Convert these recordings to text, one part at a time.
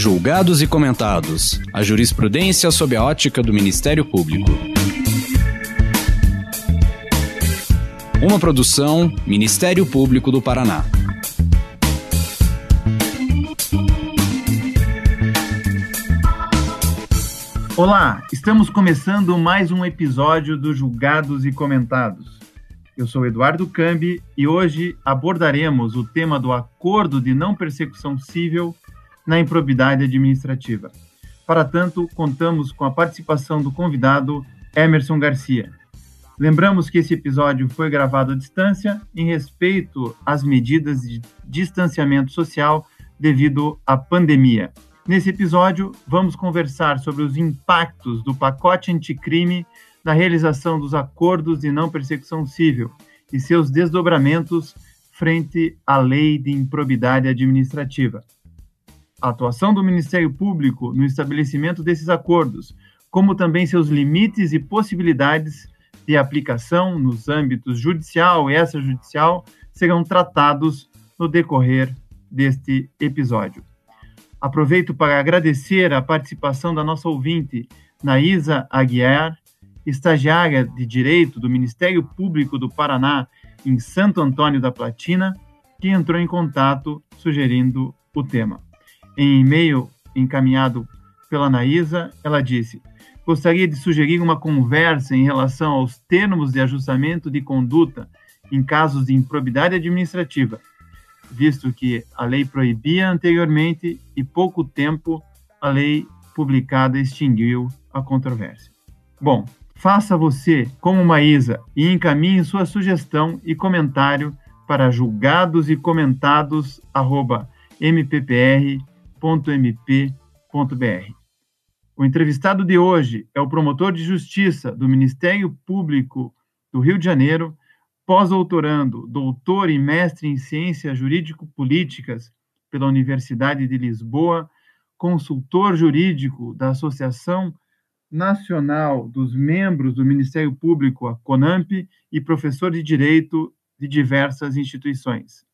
Julgados e comentados. A jurisprudência sob a ótica do Ministério Público. Uma produção Ministério Público do Paraná. Olá, estamos começando mais um episódio do Julgados e Comentados. Eu sou Eduardo Cambi e hoje abordaremos o tema do acordo de não persecução civil na improbidade administrativa. Para tanto, contamos com a participação do convidado Emerson Garcia. Lembramos que esse episódio foi gravado à distância em respeito às medidas de distanciamento social devido à pandemia. Nesse episódio, vamos conversar sobre os impactos do pacote anticrime na realização dos acordos de não persecução civil e seus desdobramentos frente à lei de improbidade administrativa. A atuação do Ministério Público no estabelecimento desses acordos, como também seus limites e possibilidades de aplicação nos âmbitos judicial e extrajudicial, serão tratados no decorrer deste episódio. Aproveito para agradecer a participação da nossa ouvinte, Naísa Aguiar, estagiária de Direito do Ministério Público do Paraná em Santo Antônio da Platina, que entrou em contato sugerindo o tema. Em e-mail encaminhado pela Naísa, ela disse: gostaria de sugerir uma conversa em relação aos termos de ajustamento de conduta em casos de improbidade administrativa, visto que a lei proibia anteriormente e pouco tempo a lei publicada extinguiu a controvérsia. Bom, faça você como Maísa e encaminhe sua sugestão e comentário para julgadosecomentados@mppr.mp.br. O entrevistado de hoje é o promotor de justiça do Ministério Público do Rio de Janeiro, pós-doutorando, doutor e mestre em Ciências Jurídico-Políticas pela Universidade de Lisboa, consultor jurídico da Associação Nacional dos Membros do Ministério Público, a CONAMP, e professor de Direito de diversas instituições.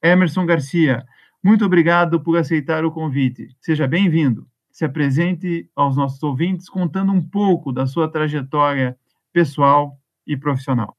Emerson Garcia, muito obrigado por aceitar o convite. Seja bem-vindo. Se apresente aos nossos ouvintes contando um pouco da sua trajetória pessoal e profissional.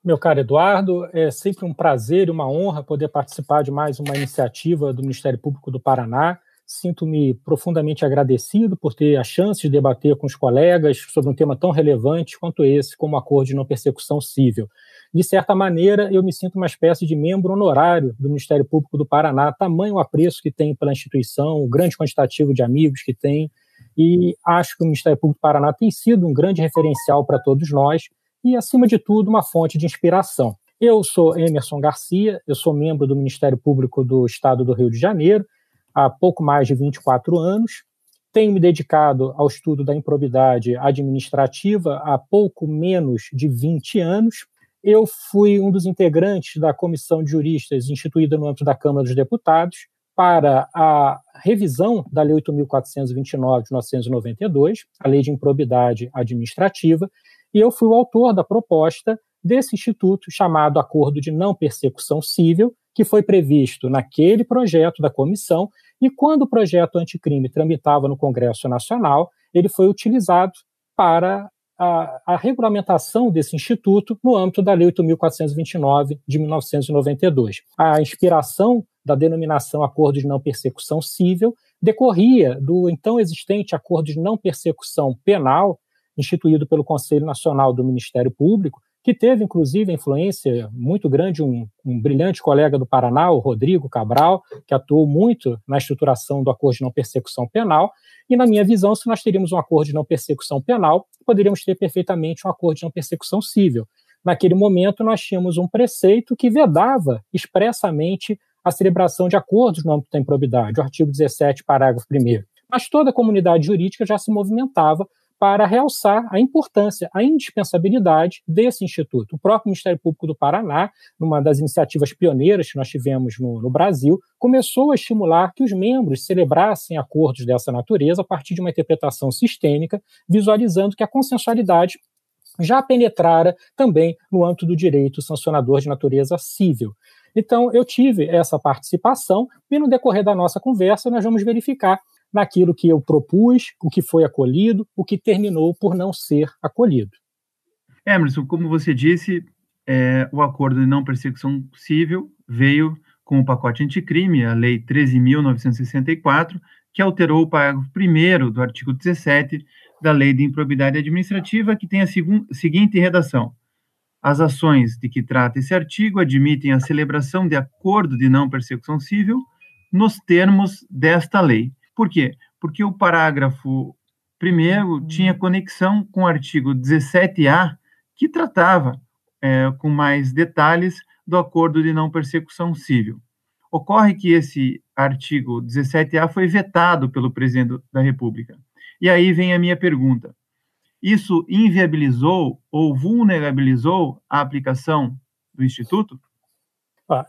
Meu caro Eduardo, é sempre um prazer e uma honra poder participar de mais uma iniciativa do Ministério Público do Paraná. Sinto-me profundamente agradecido por ter a chance de debater com os colegas sobre um tema tão relevante quanto esse, como o acordo de não persecução civil. De certa maneira, eu me sinto uma espécie de membro honorário do Ministério Público do Paraná, tamanho o apreço que tem pela instituição, o grande quantitativo de amigos que tem, e acho que o Ministério Público do Paraná tem sido um grande referencial para todos nós e, acima de tudo, uma fonte de inspiração. Eu sou Emerson Garcia, eu sou membro do Ministério Público do Estado do Rio de Janeiro há pouco mais de 24 anos, tenho me dedicado ao estudo da improbidade administrativa há pouco menos de 20 anos. Eu fui um dos integrantes da Comissão de Juristas instituída no âmbito da Câmara dos Deputados para a revisão da Lei 8.429 de 1992, a Lei de Improbidade Administrativa, e eu fui o autor da proposta desse instituto chamado Acordo de Não Persecução Civil, que foi previsto naquele projeto da comissão, e quando o projeto anticrime tramitava no Congresso Nacional, ele foi utilizado para a regulamentação desse instituto no âmbito da Lei 8.429 de 1992. A inspiração da denominação Acordo de Não Persecução Civil decorria do então existente Acordo de Não Persecução Penal, instituído pelo Conselho Nacional do Ministério Público, que teve, inclusive, a influência muito grande, um brilhante colega do Paraná, o Rodrigo Cabral, que atuou muito na estruturação do Acordo de Não Persecução Penal. E, na minha visão, se nós teríamos um Acordo de Não Persecução Penal, poderíamos ter perfeitamente um Acordo de Não Persecução Civil. Naquele momento, nós tínhamos um preceito que vedava expressamente a celebração de acordos no âmbito da improbidade, o artigo 17, parágrafo 1º. Mas toda a comunidade jurídica já se movimentava para realçar a importância, a indispensabilidade desse instituto. O próprio Ministério Público do Paraná, numa das iniciativas pioneiras que nós tivemos no Brasil, começou a estimular que os membros celebrassem acordos dessa natureza a partir de uma interpretação sistêmica, visualizando que a consensualidade já penetrara também no âmbito do direito sancionador de natureza civil. Então, eu tive essa participação e no decorrer da nossa conversa nós vamos verificar naquilo que eu propus, o que foi acolhido, o que terminou por não ser acolhido. Emerson, como você disse, o acordo de não persecução civil veio com o pacote anticrime, a Lei 13.964, que alterou o parágrafo 1º do artigo 17 da Lei de Improbidade Administrativa, que tem a seguinte redação: as ações de que trata esse artigo admitem a celebração de acordo de não persecução civil nos termos desta lei. Por quê? Porque o parágrafo 1º tinha conexão com o artigo 17A, que tratava com mais detalhes do acordo de não persecução civil. Ocorre que esse artigo 17A foi vetado pelo presidente da República. E aí vem a minha pergunta: isso inviabilizou ou vulnerabilizou a aplicação do Instituto?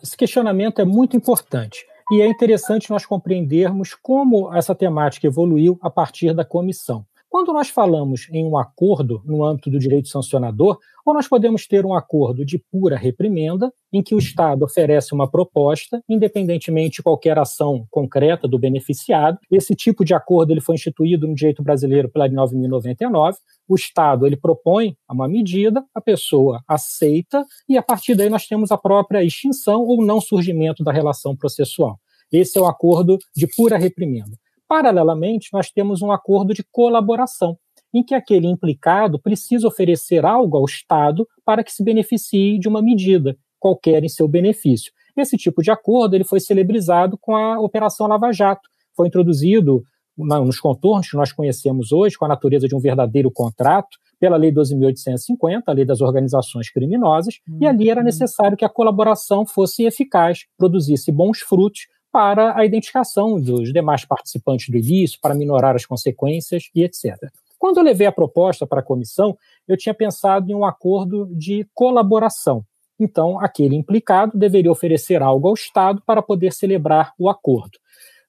Esse questionamento é muito importante e é interessante nós compreendermos como essa temática evoluiu a partir da comissão. Quando nós falamos em um acordo no âmbito do direito sancionador, ou nós podemos ter um acordo de pura reprimenda, em que o Estado oferece uma proposta, independentemente de qualquer ação concreta do beneficiado. Esse tipo de acordo ele foi instituído no direito brasileiro pela Lei 9.099. O Estado ele propõe uma medida, a pessoa aceita, e a partir daí nós temos a própria extinção ou não surgimento da relação processual. Esse é o acordo de pura reprimenda. Paralelamente, nós temos um acordo de colaboração, em que aquele implicado precisa oferecer algo ao Estado para que se beneficie de uma medida, qualquer em seu benefício. Esse tipo de acordo ele foi celebrizado com a Operação Lava Jato. Foi introduzido nos contornos que nós conhecemos hoje, com a natureza de um verdadeiro contrato, pela Lei 12.850, a Lei das Organizações Criminosas, e ali era necessário que a colaboração fosse eficaz, produzisse bons frutos para a identificação dos demais participantes do ilícito, para minorar as consequências e etc. Quando eu levei a proposta para a comissão, eu tinha pensado em um acordo de colaboração. Então, aquele implicado deveria oferecer algo ao Estado para poder celebrar o acordo.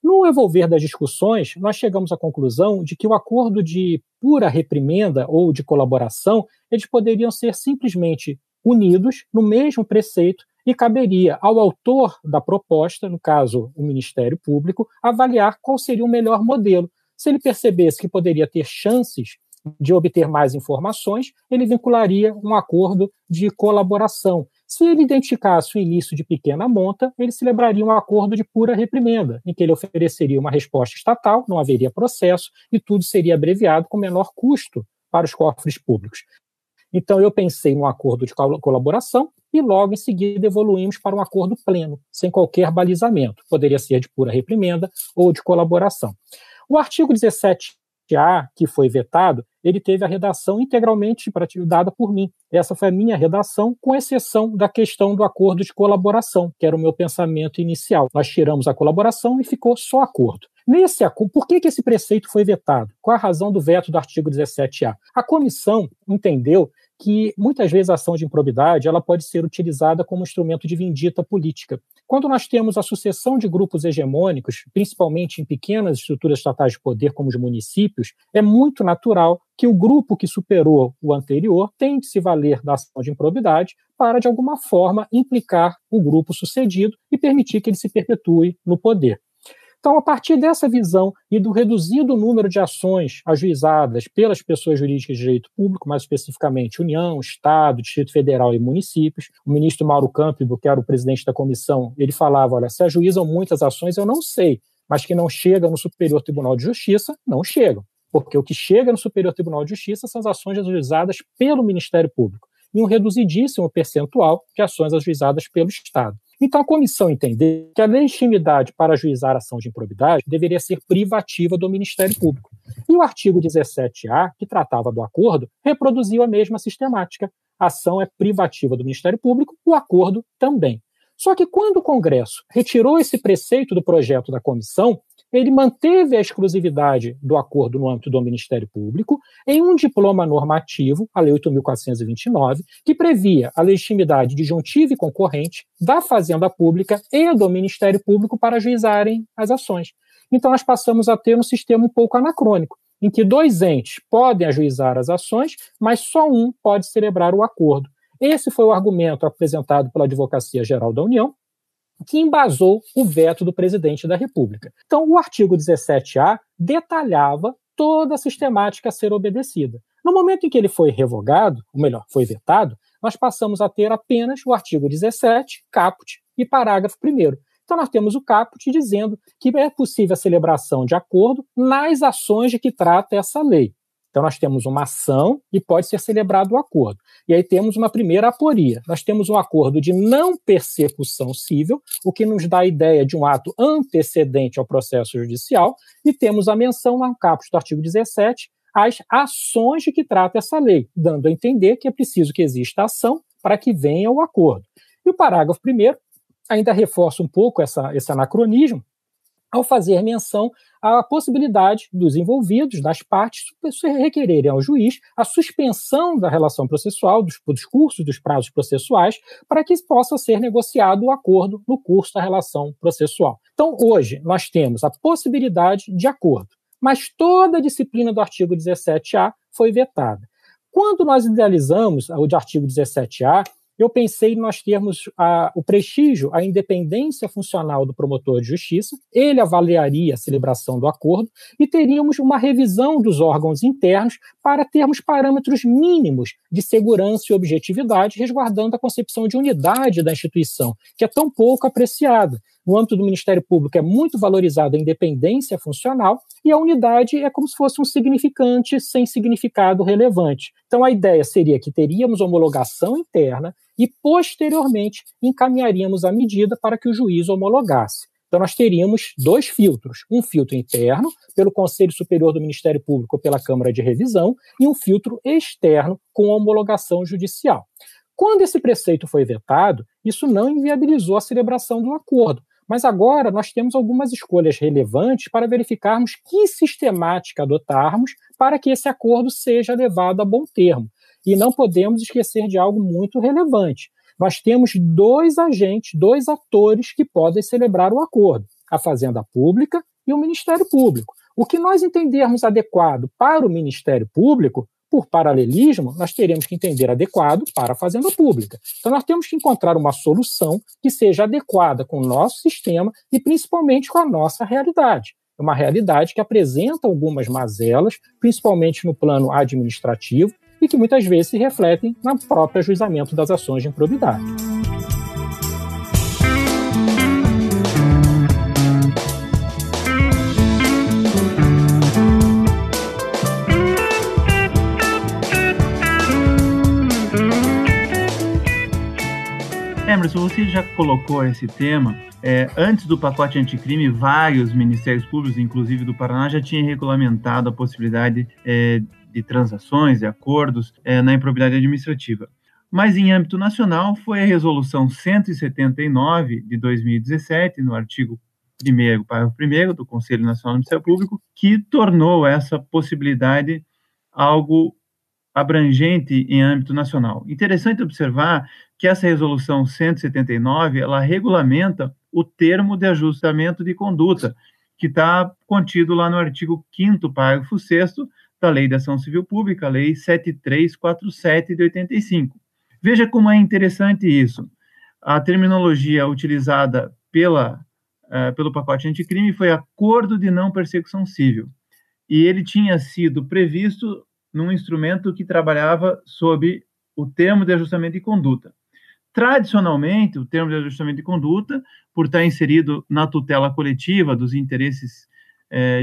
No evolver das discussões, nós chegamos à conclusão de que o acordo de pura reprimenda ou de colaboração, eles poderiam ser simplesmente unidos no mesmo preceito e caberia ao autor da proposta, no caso o Ministério Público, avaliar qual seria o melhor modelo. Se ele percebesse que poderia ter chances de obter mais informações, ele vincularia um acordo de colaboração. Se ele identificasse o ilícito de pequena monta, ele celebraria um acordo de pura reprimenda, em que ele ofereceria uma resposta estatal, não haveria processo e tudo seria abreviado com menor custo para os cofres públicos. Então, eu pensei num acordo de colaboração e logo em seguida evoluímos para um acordo pleno, sem qualquer balizamento. Poderia ser de pura reprimenda ou de colaboração. O artigo 17A, que foi vetado, ele teve a redação integralmente dada por mim. Essa foi a minha redação, com exceção da questão do acordo de colaboração, que era o meu pensamento inicial. Nós tiramos a colaboração e ficou só acordo. Nesse acordo, por que esse preceito foi vetado? Qual a razão do veto do artigo 17A? A comissão entendeu que muitas vezes a ação de improbidade ela pode ser utilizada como instrumento de vindita política. Quando nós temos a sucessão de grupos hegemônicos, principalmente em pequenas estruturas estatais de poder como os municípios, é muito natural que o grupo que superou o anterior tente se valer da ação de improbidade para, de alguma forma, implicar o grupo sucedido e permitir que ele se perpetue no poder. Então, a partir dessa visão e do reduzido número de ações ajuizadas pelas pessoas jurídicas de direito público, mais especificamente União, Estado, Distrito Federal e municípios, o ministro Mauro Campbell, que era o presidente da comissão, ele falava, olha, se ajuizam muitas ações, eu não sei, mas que não chegam no Superior Tribunal de Justiça, não chegam, porque o que chega no Superior Tribunal de Justiça são as ações ajuizadas pelo Ministério Público e um reduzidíssimo percentual de ações ajuizadas pelo Estado. Então, a comissão entendeu que a legitimidade para ajuizar a ação de improbidade deveria ser privativa do Ministério Público. E o artigo 17A, que tratava do acordo, reproduziu a mesma sistemática. A ação é privativa do Ministério Público, o acordo também. Só que quando o Congresso retirou esse preceito do projeto da comissão, ele manteve a exclusividade do acordo no âmbito do Ministério Público em um diploma normativo, a Lei 8.429, que previa a legitimidade disjuntiva e concorrente da Fazenda Pública e do Ministério Público para ajuizarem as ações. Então, nós passamos a ter um sistema um pouco anacrônico, em que dois entes podem ajuizar as ações, mas só um pode celebrar o acordo. Esse foi o argumento apresentado pela Advocacia Geral da União, que embasou o veto do presidente da República. Então, o artigo 17A detalhava toda a sistemática a ser obedecida. No momento em que ele foi revogado, ou melhor, foi vetado, nós passamos a ter apenas o artigo 17, caput, e parágrafo 1º. Então, nós temos o caput dizendo que é possível a celebração de acordo nas ações de que trata essa lei. Então, nós temos uma ação e pode ser celebrado o acordo. E aí temos uma primeira aporia. Nós temos um acordo de não persecução cível, o que nos dá a ideia de um ato antecedente ao processo judicial, e temos a menção no caput do artigo 17, as ações de que trata essa lei, dando a entender que é preciso que exista ação para que venha o acordo. E o parágrafo 1º ainda reforça um pouco esse anacronismo, ao fazer menção à possibilidade dos envolvidos, das partes, requererem ao juiz a suspensão da relação processual, dos cursos dos prazos processuais, para que possa ser negociado o acordo no curso da relação processual. Então, hoje, nós temos a possibilidade de acordo, mas toda a disciplina do artigo 17A foi vetada. Quando nós idealizamos o artigo 17A, eu pensei em nós termos o prestígio, a independência funcional do promotor de justiça, ele avaliaria a celebração do acordo e teríamos uma revisão dos órgãos internos para termos parâmetros mínimos de segurança e objetividade, resguardando a concepção de unidade da instituição, que é tão pouco apreciada. No âmbito do Ministério Público é muito valorizada a independência funcional e a unidade é como se fosse um significante sem significado relevante. Então a ideia seria que teríamos homologação interna e posteriormente encaminharíamos a medida para que o juiz homologasse. Então nós teríamos 2 filtros, um filtro interno pelo Conselho Superior do Ministério Público ou pela Câmara de Revisão e um filtro externo com homologação judicial. Quando esse preceito foi vetado, isso não inviabilizou a celebração do acordo. Mas agora nós temos algumas escolhas relevantes para verificarmos que sistemática adotarmos para que esse acordo seja levado a bom termo. E não podemos esquecer de algo muito relevante. Nós temos 2 agentes, 2 atores que podem celebrar o acordo, a Fazenda Pública e o Ministério Público. O que nós entendermos adequado para o Ministério Público, por paralelismo, nós teremos que entender adequado para a Fazenda Pública. Então, nós temos que encontrar uma solução que seja adequada com o nosso sistema e, principalmente, com a nossa realidade. É uma realidade que apresenta algumas mazelas, principalmente no plano administrativo, e que muitas vezes se refletem no próprio ajuizamento das ações de improbidade. Emerson, você já colocou esse tema. Antes do pacote anticrime, vários ministérios públicos, inclusive do Paraná, já tinham regulamentado a possibilidade de transações, de acordos na improbidade administrativa. Mas em âmbito nacional foi a resolução 179 de 2017, no artigo 1º, parágrafo 1º do Conselho Nacional do Ministério Público, que tornou essa possibilidade algo abrangente em âmbito nacional. Interessante observar que essa resolução 179, ela regulamenta o termo de ajustamento de conduta, que está contido lá no artigo 5º, parágrafo 6º, da Lei de Ação Civil Pública, Lei 7347 de 85. Veja como é interessante isso. A terminologia utilizada pelo pacote anticrime foi acordo de não persecução civil. E ele tinha sido previsto num instrumento que trabalhava sob o termo de ajustamento de conduta. Tradicionalmente, o termo de ajustamento de conduta, por estar inserido na tutela coletiva dos interesses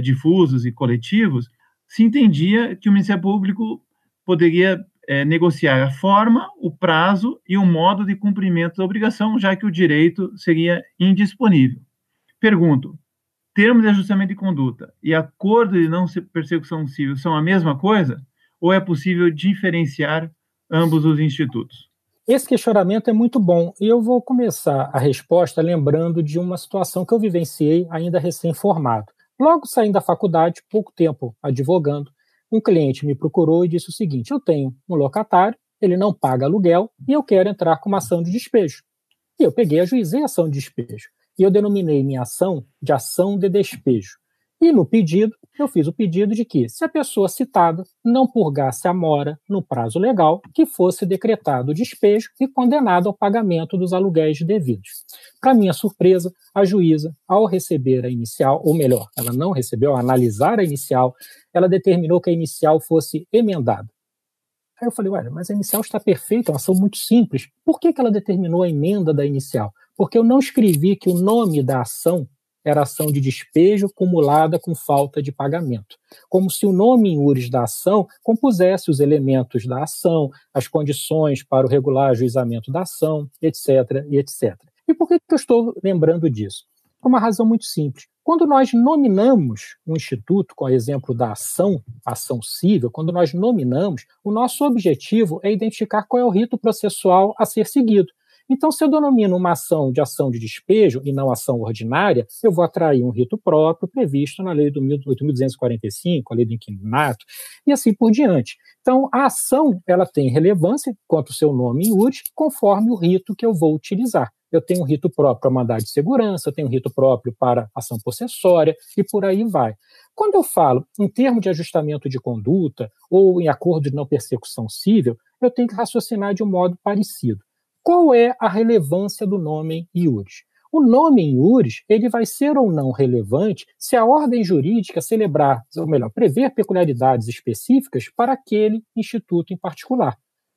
difusos e coletivos, se entendia que o Ministério Público poderia negociar a forma, o prazo e o modo de cumprimento da obrigação, já que o direito seria indisponível. Pergunto, termo de ajustamento de conduta e acordo de não persecução civil são a mesma coisa? Ou é possível diferenciar ambos os institutos? Esse questionamento é muito bom e eu vou começar a resposta lembrando de uma situação que eu vivenciei ainda recém-formado. Logo saindo da faculdade, pouco tempo advogando, um cliente me procurou e disse o seguinte: eu tenho um locatário, ele não paga aluguel e eu quero entrar com uma ação de despejo. E eu peguei e ajuizei a ação de despejo. E eu denominei minha ação de ação de despejo. E no pedido, eu fiz o pedido de que, se a pessoa citada não purgasse a mora no prazo legal, que fosse decretado o despejo e condenado ao pagamento dos aluguéis devidos. Para minha surpresa, a juíza, ao receber a inicial, ou melhor, ela não recebeu, ao analisar a inicial, ela determinou que a inicial fosse emendada. Aí eu falei, olha, mas a inicial está perfeita, é uma ação muito simples. Por que ela determinou a emenda da inicial? Porque eu não escrevi que o nome da ação era ação de despejo cumulada com falta de pagamento. Como se o nome em iuris da ação compusesse os elementos da ação, as condições para o regular ajuizamento da ação, etc, e etc. E por que eu estou lembrando disso? Por uma razão muito simples. Quando nós nominamos um instituto, com o exemplo da ação civil, quando nós nominamos, o nosso objetivo é identificar qual é o rito processual a ser seguido. Então, se eu denomino uma ação de despejo e não ação ordinária, eu vou atrair um rito próprio previsto na Lei do 8.245, a Lei do Inquilinato, e assim por diante. Então, a ação ela tem relevância quanto ao seu nome em iuris, conforme o rito que eu vou utilizar. Eu tenho um rito próprio para mandado de segurança, eu tenho um rito próprio para ação possessória, e por aí vai. Quando eu falo em termo de ajustamento de conduta ou em acordo de não persecução civil, eu tenho que raciocinar de um modo parecido. Qual é a relevância do nome em iuris? O nome em iuris, ele vai ser ou não relevante se a ordem jurídica celebrar, ou melhor, prever peculiaridades específicas para aquele instituto em particular.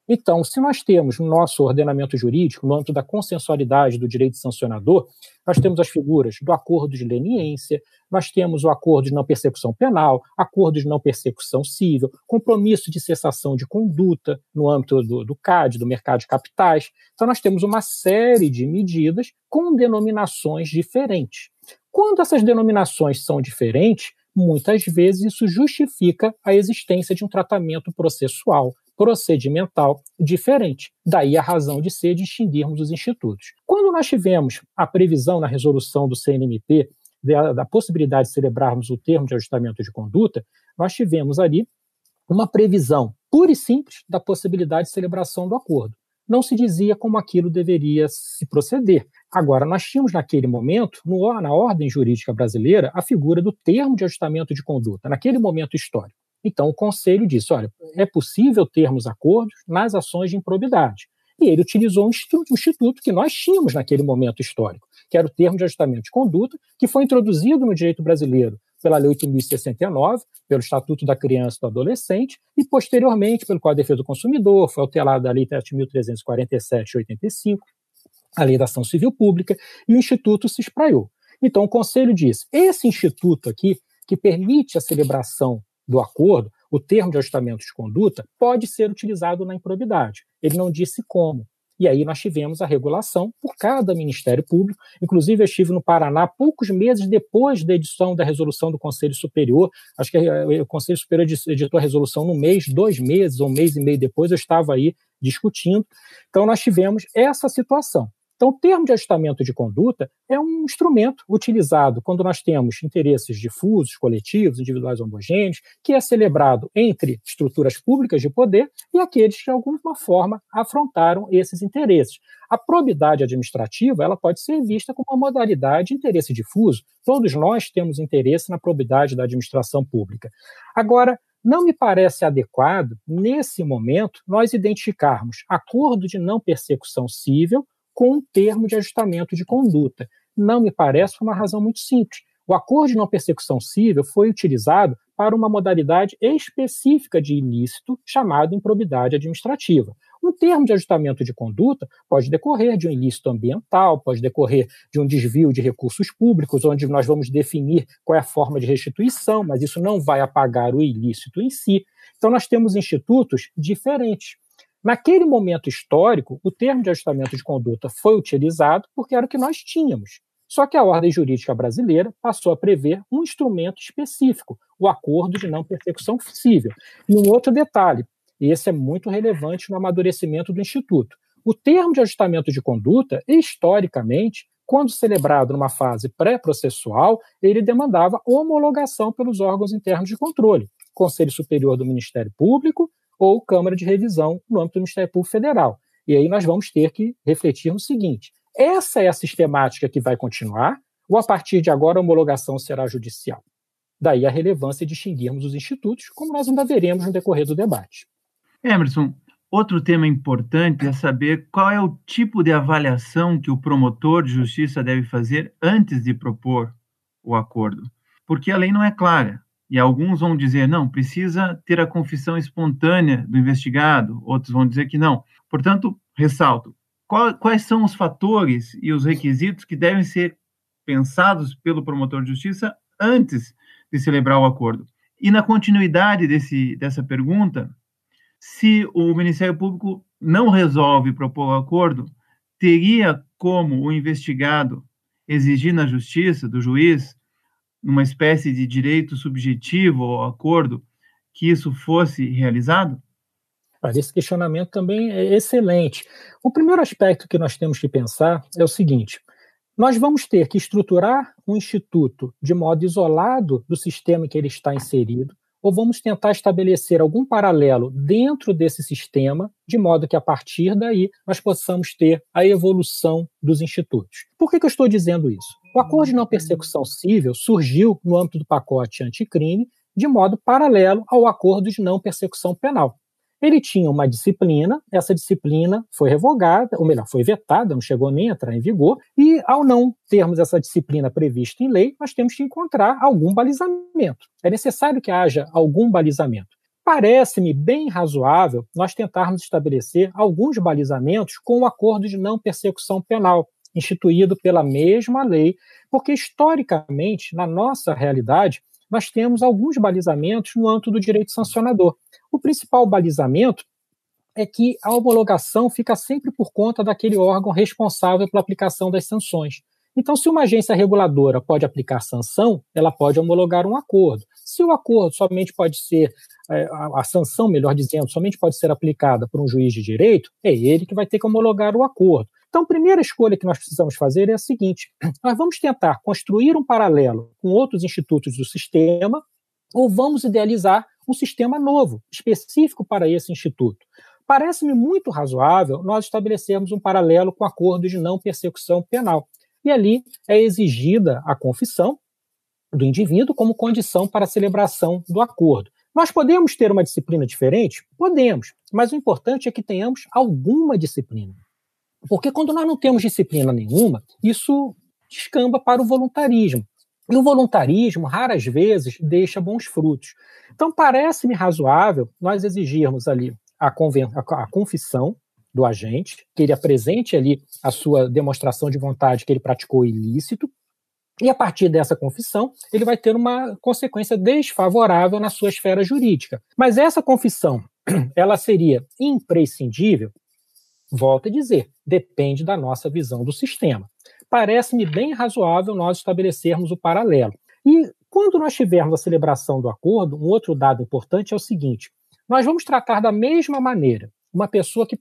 Então, se nós temos no nosso ordenamento jurídico, no âmbito da consensualidade do direito sancionador, nós temos as figuras do acordo de leniência, nós temos o acordo de não persecução penal, acordo de não persecução civil, compromisso de cessação de conduta no âmbito do CAD, do mercado de capitais. Então, nós temos uma série de medidas com denominações diferentes. Quando essas denominações são diferentes, muitas vezes isso justifica a existência de um tratamento processual, procedimental diferente. Daí a razão de ser distinguirmos os institutos. Quando nós tivemos a previsão na resolução do CNMP da possibilidade de celebrarmos o termo de ajustamento de conduta, nós tivemos ali uma previsão pura e simples da possibilidade de celebração do acordo. Não se dizia como aquilo deveria se proceder. Agora, nós tínhamos naquele momento, na ordem jurídica brasileira, a figura do termo de ajustamento de conduta, naquele momento histórico. Então, o Conselho disse, olha, é possível termos acordos nas ações de improbidade. E ele utilizou um instituto que nós tínhamos naquele momento histórico, que era o termo de ajustamento de conduta, que foi introduzido no direito brasileiro pela Lei 8.069, pelo Estatuto da Criança e do Adolescente, e posteriormente pelo Código de Defesa do Consumidor, foi alterada a Lei 7.347 de 85, a Lei da Ação Civil Pública, e o Instituto se espraiou. Então, o Conselho disse, esse instituto aqui, que permite a celebração do acordo, o termo de ajustamento de conduta, pode ser utilizado na improbidade. Ele não disse como. E aí nós tivemos a regulação por cada Ministério Público. Inclusive, eu estive no Paraná poucos meses depois da edição da resolução do Conselho Superior. Acho que o Conselho Superior editou a resolução no mês, 2 meses ou 1 mês e meio depois, eu estava aí discutindo. Então, nós tivemos essa situação. Então, o termo de ajustamento de conduta é um instrumento utilizado quando nós temos interesses difusos, coletivos, individuais ou homogêneos, que é celebrado entre estruturas públicas de poder e aqueles que, de alguma forma, afrontaram esses interesses. A probidade administrativa ela pode ser vista como uma modalidade de interesse difuso. Todos nós temos interesse na probidade da administração pública. Agora, não me parece adequado, nesse momento, nós identificarmos acordo de não persecução civil com um termo de ajustamento de conduta. Não me parece por uma razão muito simples. O acordo de não persecução civil foi utilizado para uma modalidade específica de ilícito chamado improbidade administrativa. Um termo de ajustamento de conduta pode decorrer de um ilícito ambiental, pode decorrer de um desvio de recursos públicos, onde nós vamos definir qual é a forma de restituição, mas isso não vai apagar o ilícito em si. Então, nós temos institutos diferentes. Naquele momento histórico, o termo de ajustamento de conduta foi utilizado porque era o que nós tínhamos. Só que a ordem jurídica brasileira passou a prever um instrumento específico, o acordo de não persecução civil. E um outro detalhe, e esse é muito relevante no amadurecimento do Instituto. O termo de ajustamento de conduta, historicamente, quando celebrado numa fase pré-processual, ele demandava homologação pelos órgãos internos de controle, Conselho Superior do Ministério Público, ou Câmara de Revisão no âmbito do Ministério Público Federal. E aí nós vamos ter que refletir no seguinte, essa é a sistemática que vai continuar, ou a partir de agora a homologação será judicial? Daí a relevância de distinguirmos os institutos, como nós ainda veremos no decorrer do debate. Emerson, outro tema importante é saber qual é o tipo de avaliação que o promotor de justiça deve fazer antes de propor o acordo. Porque a lei não é clara. E alguns vão dizer, não, precisa ter a confissão espontânea do investigado, outros vão dizer que não. Portanto, ressalto, quais são os fatores e os requisitos que devem ser pensados pelo promotor de justiça antes de celebrar o acordo? E na continuidade dessa pergunta, se o Ministério Público não resolve propor o acordo, teria como o investigado exigir na justiça, do juiz, numa espécie de direito subjetivo ao acordo, que isso fosse realizado? Esse questionamento também é excelente. O primeiro aspecto que nós temos que pensar é o seguinte: nós vamos ter que estruturar um instituto de modo isolado do sistema em que ele está inserido, ou vamos tentar estabelecer algum paralelo dentro desse sistema, de modo que, a partir daí, nós possamos ter a evolução dos institutos. Por que eu estou dizendo isso? O acordo de não persecução civil surgiu no âmbito do pacote anticrime, de modo paralelo ao acordo de não persecução penal. Ele tinha uma disciplina, essa disciplina foi revogada, ou melhor, foi vetada, não chegou nem a entrar em vigor, e ao não termos essa disciplina prevista em lei, nós temos que encontrar algum balizamento. É necessário que haja algum balizamento. Parece-me bem razoável nós tentarmos estabelecer alguns balizamentos com o acordo de não persecução penal, instituído pela mesma lei, porque historicamente, na nossa realidade, nós temos alguns balizamentos no âmbito do direito sancionador. O principal balizamento é que a homologação fica sempre por conta daquele órgão responsável pela aplicação das sanções. Então, se uma agência reguladora pode aplicar sanção, ela pode homologar um acordo. Se o acordo somente pode ser, a sanção, melhor dizendo, somente pode ser aplicada por um juiz de direito, é ele que vai ter que homologar o acordo. Então, a primeira escolha que nós precisamos fazer é a seguinte: nós vamos tentar construir um paralelo com outros institutos do sistema, ou vamos idealizar um sistema novo, específico para esse instituto. Parece-me muito razoável nós estabelecermos um paralelo com o acordo de não persecução penal. E ali é exigida a confissão do indivíduo como condição para a celebração do acordo. Nós podemos ter uma disciplina diferente? Podemos, mas o importante é que tenhamos alguma disciplina. Porque quando nós não temos disciplina nenhuma, isso descamba para o voluntarismo. E o voluntarismo, raras vezes, deixa bons frutos. Então, parece-me razoável nós exigirmos ali a confissão do agente, que ele apresente ali a sua demonstração de vontade que ele praticou ilícito, e a partir dessa confissão, ele vai ter uma consequência desfavorável na sua esfera jurídica. Mas essa confissão, ela seria imprescindível? Volto a dizer, depende da nossa visão do sistema. Parece-me bem razoável nós estabelecermos o paralelo. E quando nós tivermos a celebração do acordo, um outro dado importante é o seguinte: nós vamos tratar da mesma maneira uma pessoa que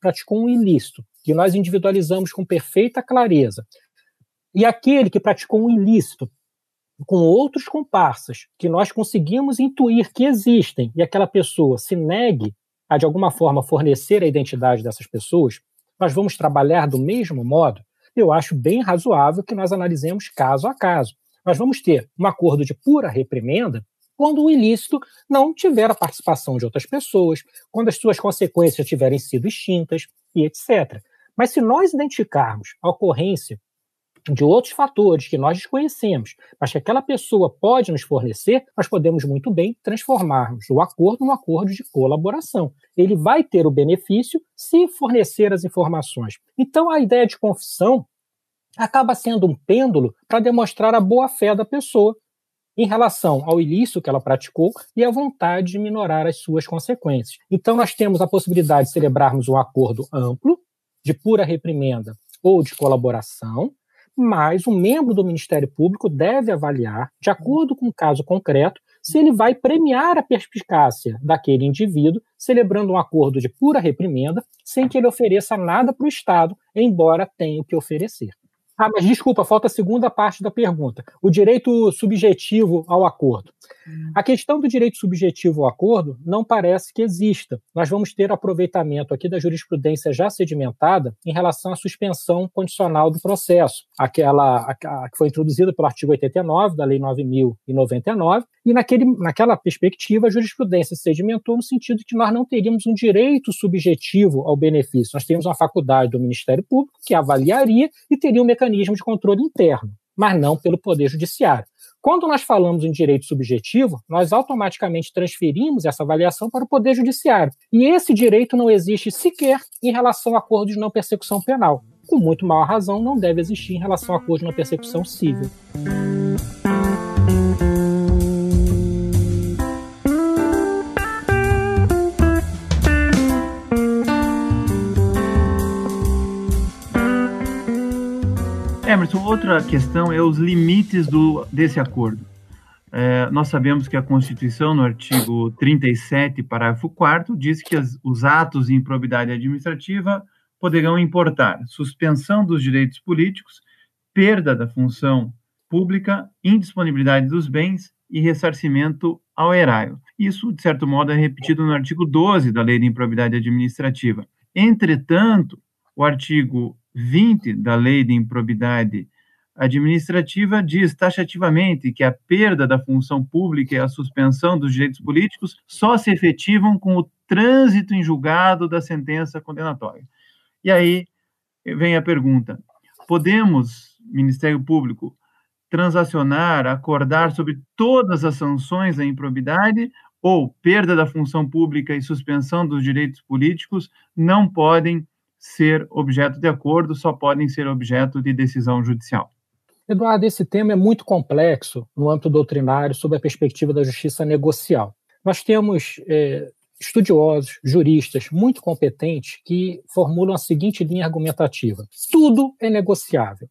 praticou um ilícito, que nós individualizamos com perfeita clareza, e aquele que praticou um ilícito com outros comparsas, que nós conseguimos intuir que existem, e aquela pessoa se negue a, de alguma forma, fornecer a identidade dessas pessoas, nós vamos trabalhar do mesmo modo? Eu acho bem razoável que nós analisemos caso a caso. Nós vamos ter um acordo de pura reprimenda quando o ilícito não tiver a participação de outras pessoas, quando as suas consequências tiverem sido extintas e etc. Mas se nós identificarmos a ocorrência de outros fatores que nós desconhecemos, mas que aquela pessoa pode nos fornecer, nós podemos muito bem transformarmos o acordo num acordo de colaboração. Ele vai ter o benefício se fornecer as informações. Então, a ideia de confissão acaba sendo um pêndulo para demonstrar a boa-fé da pessoa em relação ao ilícito que ela praticou e a vontade de minorar as suas consequências. Então, nós temos a possibilidade de celebrarmos um acordo amplo, de pura reprimenda ou de colaboração, mas o membro do Ministério Público deve avaliar, de acordo com o caso concreto, se ele vai premiar a perspicácia daquele indivíduo, celebrando um acordo de pura reprimenda, sem que ele ofereça nada para o Estado, embora tenha o que oferecer. Mas desculpa, falta a segunda parte da pergunta. O direito subjetivo ao acordo. A questão do direito subjetivo ao acordo não parece que exista. Nós vamos ter aproveitamento aqui da jurisprudência já sedimentada em relação à suspensão condicional do processo, aquela que foi introduzida pelo artigo 89 da Lei 9.099, e naquela perspectiva a jurisprudência sedimentou no sentido de que nós não teríamos um direito subjetivo ao benefício. Nós teríamos uma faculdade do Ministério Público que avaliaria e teria um mecanismo de controle interno, mas não pelo Poder Judiciário. Quando nós falamos em direito subjetivo, nós automaticamente transferimos essa avaliação para o Poder Judiciário. E esse direito não existe sequer em relação a acordo de não persecução penal. Com muito maior razão, não deve existir em relação a acordo de não persecução civil. Emerson, outra questão é os limites desse acordo. Nós sabemos que a Constituição, no artigo 37, parágrafo 4º, diz que os atos de improbidade administrativa poderão importar suspensão dos direitos políticos, perda da função pública, indisponibilidade dos bens e ressarcimento ao erário. Isso, de certo modo, é repetido no artigo 12 da Lei de Improbidade Administrativa. Entretanto, o artigo 20 da Lei de Improbidade Administrativa diz taxativamente que a perda da função pública e a suspensão dos direitos políticos só se efetivam com o trânsito em julgado da sentença condenatória. E aí vem a pergunta: podemos, Ministério Público, transacionar, acordar sobre todas as sanções da improbidade, ou perda da função pública e suspensão dos direitos políticos não podem ser objeto de acordo, só podem ser objeto de decisão judicial? Eduardo, esse tema é muito complexo no âmbito doutrinário sob a perspectiva da justiça negocial. Nós temos estudiosos, juristas muito competentes que formulam a seguinte linha argumentativa: tudo é negociável.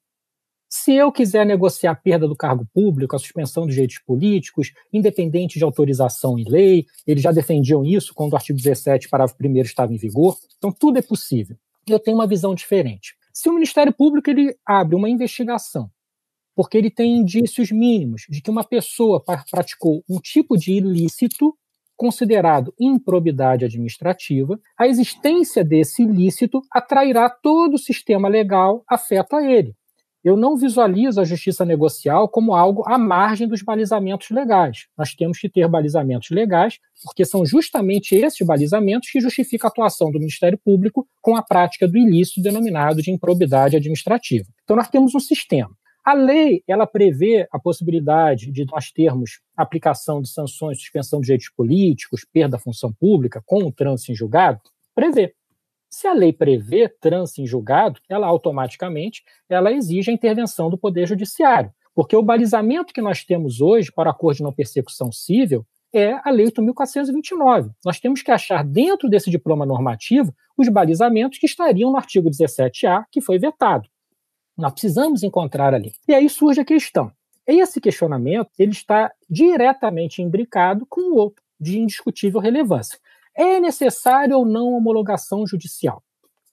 Se eu quiser negociar a perda do cargo público, a suspensão dos direitos políticos, independente de autorização em lei, eles já defendiam isso quando o artigo 17, parágrafo 1º, estava em vigor, então tudo é possível. Eu tenho uma visão diferente. Se o Ministério Público ele abre uma investigação, porque ele tem indícios mínimos de que uma pessoa praticou um tipo de ilícito considerado improbidade administrativa, a existência desse ilícito atrairá todo o sistema legal afeto a ele. Eu não visualizo a justiça negocial como algo à margem dos balizamentos legais. Nós temos que ter balizamentos legais, porque são justamente esses balizamentos que justificam a atuação do Ministério Público com a prática do ilícito denominado de improbidade administrativa. Então, nós temos um sistema. A lei, ela prevê a possibilidade de nós termos aplicação de sanções, suspensão de direitos políticos, perda da função pública, com o trânsito em julgado? Prevê. Se a lei prevê trânsito em julgado, ela automaticamente exige a intervenção do Poder Judiciário, porque o balizamento que nós temos hoje para o acordo de não persecução civil é a Lei 8.429. Nós temos que achar dentro desse diploma normativo os balizamentos que estariam no artigo 17A, que foi vetado. Nós precisamos encontrar ali. E aí surge a questão. Esse questionamento ele está diretamente imbricado com o outro, de indiscutível relevância. É necessária ou não homologação judicial?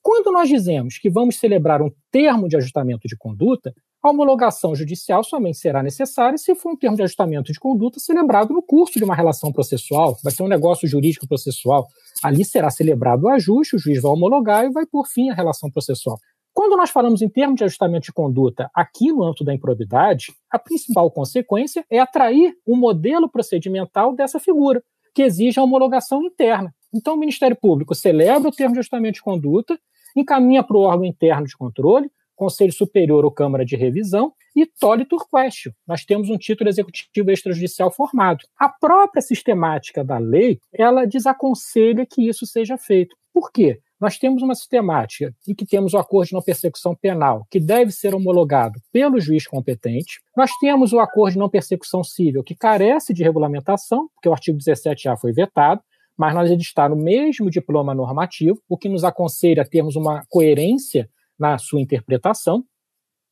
Quando nós dizemos que vamos celebrar um termo de ajustamento de conduta, a homologação judicial somente será necessária se for um termo de ajustamento de conduta celebrado no curso de uma relação processual, vai ser um negócio jurídico processual. Ali será celebrado o ajuste, o juiz vai homologar e vai pôr fim à relação processual. Quando nós falamos em termos de ajustamento de conduta aqui no âmbito da improbidade, a principal consequência é atrair um modelo procedimental dessa figura, que exige a homologação interna. Então, o Ministério Público celebra o termo de ajustamento de conduta, encaminha para o órgão interno de controle, Conselho Superior ou Câmara de Revisão, e tolitur quaestio. Nós temos um título executivo extrajudicial formado. A própria sistemática da lei, ela desaconselha que isso seja feito. Por quê? Nós temos uma sistemática em que temos o acordo de não persecução penal, que deve ser homologado pelo juiz competente. Nós temos o acordo de não persecução civil, que carece de regulamentação, porque o artigo 17 já foi vetado, mas nós ele está no mesmo diploma normativo, o que nos aconselha a termos uma coerência na sua interpretação.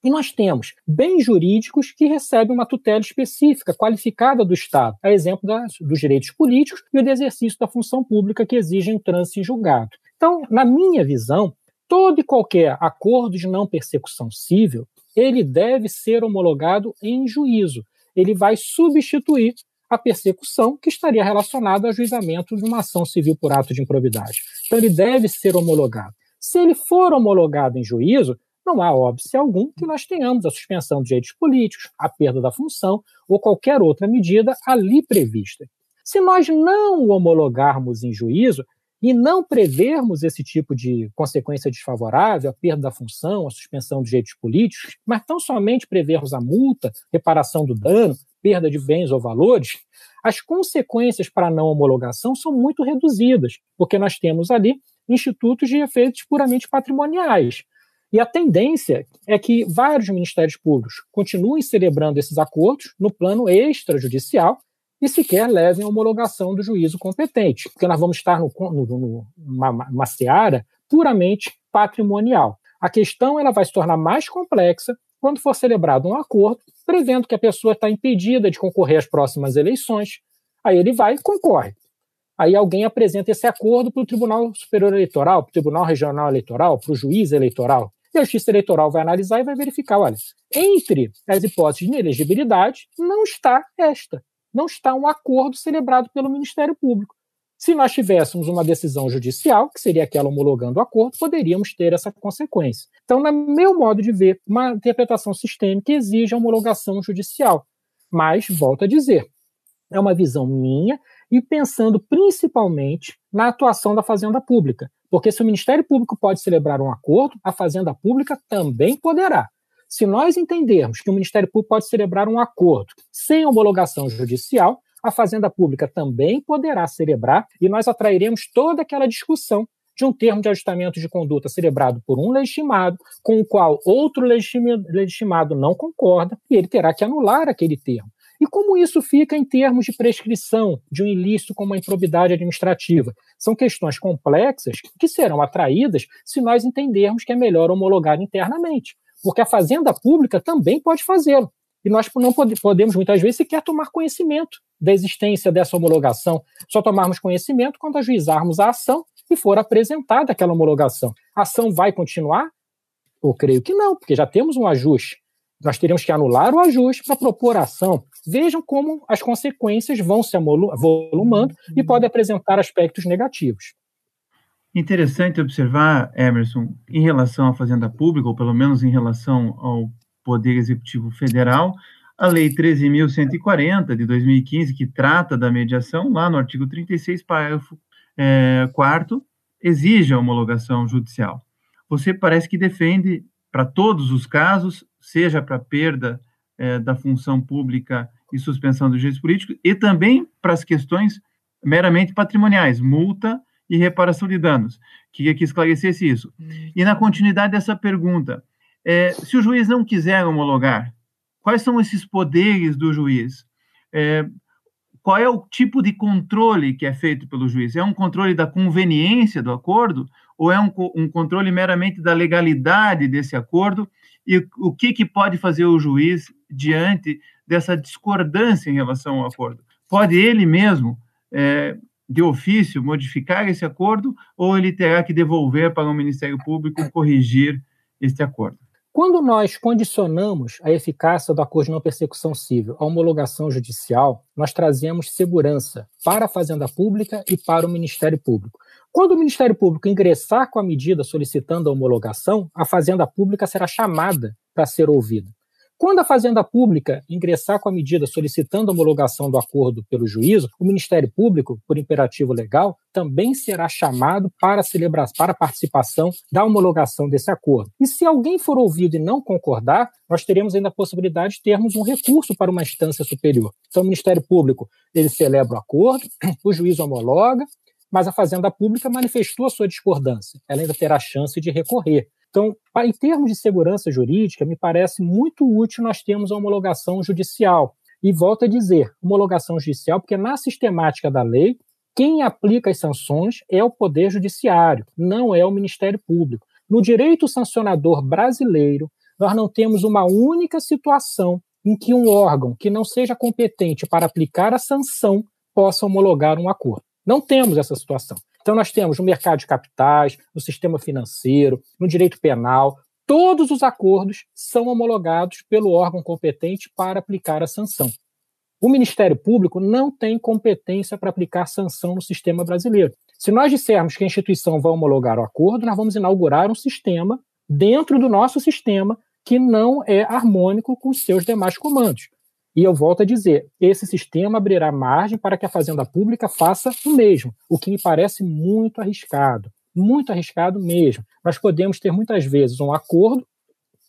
E nós temos bens jurídicos que recebem uma tutela específica, qualificada do Estado, a exemplo dos direitos políticos e o do exercício da função pública que exigem trânsito em julgado. Então, na minha visão, todo e qualquer acordo de não persecução civil, ele deve ser homologado em juízo. Ele vai substituir a persecução que estaria relacionada ao ajuizamento de uma ação civil por ato de improbidade. Então, ele deve ser homologado. Se ele for homologado em juízo, não há óbice algum que nós tenhamos a suspensão de direitos políticos, a perda da função ou qualquer outra medida ali prevista. Se nós não o homologarmos em juízo e não prevermos esse tipo de consequência desfavorável, a perda da função, a suspensão de direitos políticos, mas tão somente prevermos a multa, reparação do dano, perda de bens ou valores, as consequências para a não homologação são muito reduzidas, porque nós temos ali institutos de efeitos puramente patrimoniais. E a tendência é que vários ministérios públicos continuem celebrando esses acordos no plano extrajudicial e sequer levem a homologação do juízo competente, porque nós vamos estar numa seara puramente patrimonial. A questão ela vai se tornar mais complexa quando for celebrado um acordo prevendo que a pessoa está impedida de concorrer às próximas eleições. Aí ele vai e concorre. Aí alguém apresenta esse acordo para o Tribunal Superior Eleitoral, para o Tribunal Regional Eleitoral, para o juiz eleitoral. E a Justiça Eleitoral vai analisar e vai verificar, olha, entre as hipóteses de inelegibilidade não está esta. Não está um acordo celebrado pelo Ministério Público. Se nós tivéssemos uma decisão judicial, que seria aquela homologando o acordo, poderíamos ter essa consequência. Então, no meu modo de ver, uma interpretação sistêmica exige a homologação judicial. Mas, volto a dizer, é uma visão minha e pensando principalmente na atuação da Fazenda Pública. Porque se o Ministério Público pode celebrar um acordo, a Fazenda Pública também poderá. Se nós entendermos que o Ministério Público pode celebrar um acordo sem homologação judicial, a Fazenda Pública também poderá celebrar e nós atrairemos toda aquela discussão de um termo de ajustamento de conduta celebrado por um legitimado, com o qual outro legitimado não concorda, e ele terá que anular aquele termo. E como isso fica em termos de prescrição de um ilícito como a improbidade administrativa? São questões complexas que serão atraídas se nós entendermos que é melhor homologar internamente, porque a Fazenda Pública também pode fazê-lo. E nós não podemos, muitas vezes, sequer tomar conhecimento da existência dessa homologação. Só tomarmos conhecimento quando ajuizarmos a ação e for apresentada aquela homologação. A ação vai continuar? Eu creio que não, porque já temos um ajuste. Nós teremos que anular o ajuste para propor a ação. Vejam como as consequências vão se avolumando e podem apresentar aspectos negativos. Interessante observar, Emerson, em relação à Fazenda Pública, ou pelo menos em relação ao Poder Executivo Federal, a Lei 13.140, de 2015, que trata da mediação, lá no artigo 36, parágrafo 4º, exige a homologação judicial. Você parece que defende, para todos os casos, seja para perda da função pública e suspensão dos direitos políticos, e também para as questões meramente patrimoniais, multa e reparação de danos. Queria que esclarecesse isso. E na continuidade dessa pergunta, se o juiz não quiser homologar, quais são esses poderes do juiz? Qual é o tipo de controle que é feito pelo juiz? É um controle da conveniência do acordo ou é um controle meramente da legalidade desse acordo? E o que pode fazer o juiz diante dessa discordância em relação ao acordo? Pode ele mesmo, de ofício, modificar esse acordo ou ele terá que devolver para o Ministério Público corrigir este acordo? Quando nós condicionamos a eficácia do acordo de não persecução civil à homologação judicial, nós trazemos segurança para a Fazenda Pública e para o Ministério Público. Quando o Ministério Público ingressar com a medida solicitando a homologação, a Fazenda Pública será chamada para ser ouvida. Quando a Fazenda Pública ingressar com a medida solicitando a homologação do acordo pelo juízo, o Ministério Público, por imperativo legal, também será chamado para a participação da homologação desse acordo. E se alguém for ouvido e não concordar, nós teremos ainda a possibilidade de termos um recurso para uma instância superior. Então, o Ministério Público ele celebra o acordo, o juiz homologa, mas a Fazenda Pública manifestou a sua discordância. Ela ainda terá chance de recorrer. Então, em termos de segurança jurídica, me parece muito útil nós termos a homologação judicial. E volto a dizer, homologação judicial, porque na sistemática da lei, quem aplica as sanções é o Poder Judiciário, não é o Ministério Público. No direito sancionador brasileiro, nós não temos uma única situação em que um órgão que não seja competente para aplicar a sanção possa homologar um acordo. Não temos essa situação. Então, nós temos no mercado de capitais, no sistema financeiro, no direito penal, todos os acordos são homologados pelo órgão competente para aplicar a sanção. O Ministério Público não tem competência para aplicar sanção no sistema brasileiro. Se nós dissermos que a instituição vai homologar o acordo, nós vamos inaugurar um sistema dentro do nosso sistema que não é harmônico com os seus demais comandos. E eu volto a dizer, esse sistema abrirá margem para que a Fazenda Pública faça o mesmo, o que me parece muito arriscado mesmo. Nós podemos ter muitas vezes um acordo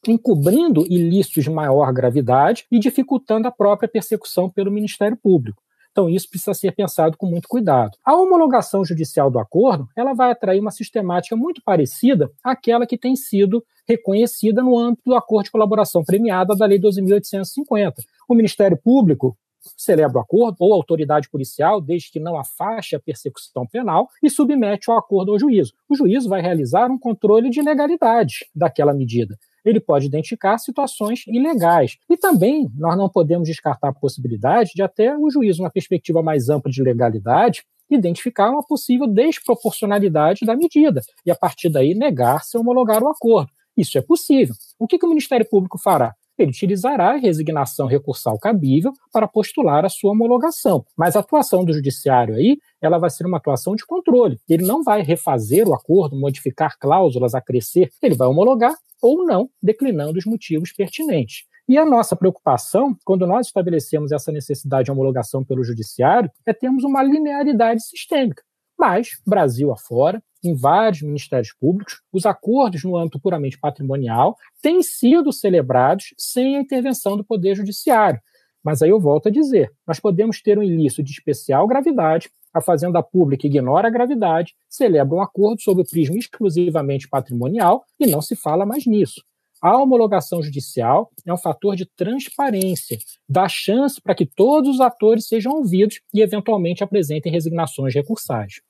encobrindo ilícitos de maior gravidade e dificultando a própria persecução pelo Ministério Público. Então, isso precisa ser pensado com muito cuidado. A homologação judicial do acordo, ela vai atrair uma sistemática muito parecida àquela que tem sido reconhecida no âmbito do acordo de colaboração premiada da Lei 12.850. O Ministério Público celebra o acordo, ou a autoridade policial, desde que não afaste a persecução penal, e submete o acordo ao juízo. O juízo vai realizar um controle de legalidade daquela medida. Ele pode identificar situações ilegais. E também nós não podemos descartar a possibilidade de até o juízo, numa perspectiva mais ampla de legalidade, identificar uma possível desproporcionalidade da medida e, a partir daí, negar-se a homologar o acordo. Isso é possível. O que o Ministério Público fará? Ele utilizará a resignação recursal cabível para postular a sua homologação. Mas a atuação do judiciário aí, ela vai ser uma atuação de controle. Ele não vai refazer o acordo, modificar cláusulas, acrescer. Ele vai homologar ou não, declinando os motivos pertinentes. E a nossa preocupação, quando nós estabelecemos essa necessidade de homologação pelo judiciário, é termos uma linearidade sistêmica. Mas, Brasil afora, em vários ministérios públicos, os acordos no âmbito puramente patrimonial têm sido celebrados sem a intervenção do Poder Judiciário. Mas aí eu volto a dizer, nós podemos ter um ilícito de especial gravidade, a Fazenda Pública ignora a gravidade, celebra um acordo sob o prisma exclusivamente patrimonial e não se fala mais nisso. A homologação judicial é um fator de transparência, dá chance para que todos os atores sejam ouvidos e, eventualmente, apresentem resignações recursais.